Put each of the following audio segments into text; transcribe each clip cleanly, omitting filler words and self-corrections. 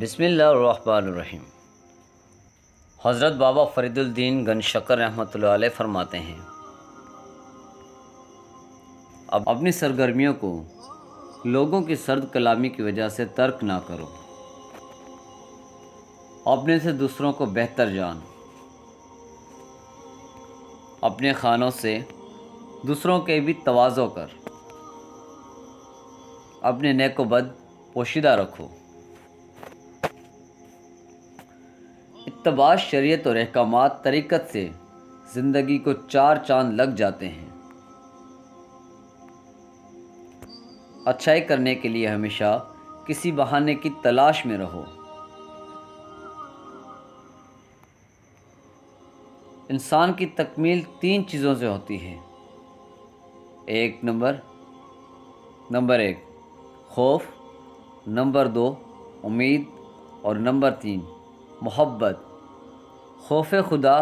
بسم اللہ الرحمن الرحیم۔ حضرت بابا فرید الدین گنج شکر رحمۃ اللہ علیہ فرماتے ہیں، اب اپنی سرگرمیوں کو لوگوں کی سرد کلامی کی وجہ سے ترک نہ کرو، اپنے سے دوسروں کو بہتر جان، اپنے خانوں سے دوسروں کے بھی تواضع کر، اپنے نیک و بد پوشیدہ رکھو، اتباع شریعت اور احکامات طریقت سے زندگی کو چار چاند لگ جاتے ہیں۔ اچھائی کرنے کے لیے ہمیشہ کسی بہانے کی تلاش میں رہو۔ انسان کی تکمیل 3 چیزوں سے ہوتی ہے۔ نمبر 1 خوف، نمبر 2 امید، اور نمبر 3 محبت۔ خوف خدا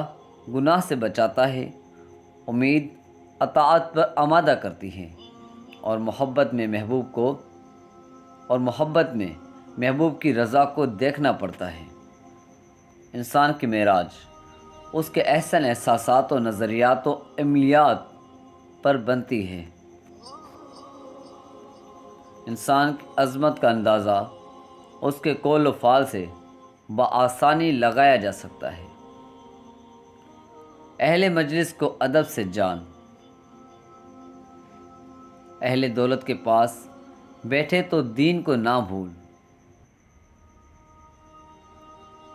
گناہ سے بچاتا ہے، امید اطاعت پر آمادہ کرتی ہے، اور محبت میں محبوب کی رضا کو دیکھنا پڑتا ہے۔ انسان کی معراج اس کے احسن احساسات و نظریات و عملیات پر بنتی ہے۔ انسان کی عظمت کا اندازہ اس کے قول و فعل سے بآسانی لگایا جا سکتا ہے۔ اہل مجلس کو ادب سے جان، اہل دولت کے پاس بیٹھے تو دین کو نہ بھول،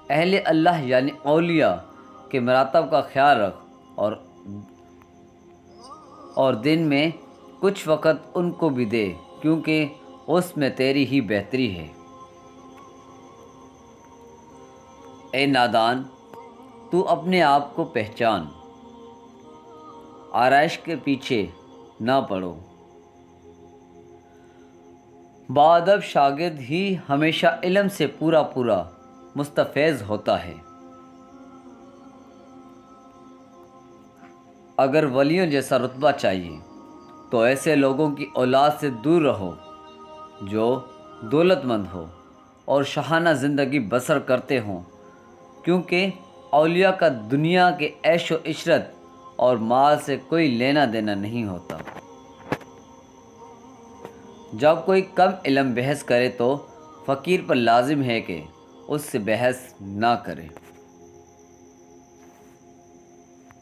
اہل اللہ یعنی اولیاء کے مراتب کا خیال رکھ، اور دن میں کچھ وقت ان کو بھی دے، کیونکہ اس میں تیری ہی بہتری ہے۔ اے نادان، تو اپنے آپ کو پہچان، آرائش کے پیچھے نہ پڑو۔ باادب شاگرد ہی ہمیشہ علم سے پورا مستفیض ہوتا ہے۔ اگر ولیوں جیسا رتبہ چاہیے تو ایسے لوگوں کی اولاد سے دور رہو جو دولت مند ہو اور شاہانہ زندگی بسر کرتے ہوں، کیونکہ اولیاء کا دنیا کے عیش و عشرت اور مال سے کوئی لینا دینا نہیں ہوتا۔ جب کوئی کم علم بحث کرے تو فقیر پر لازم ہے کہ اس سے بحث نہ کرے۔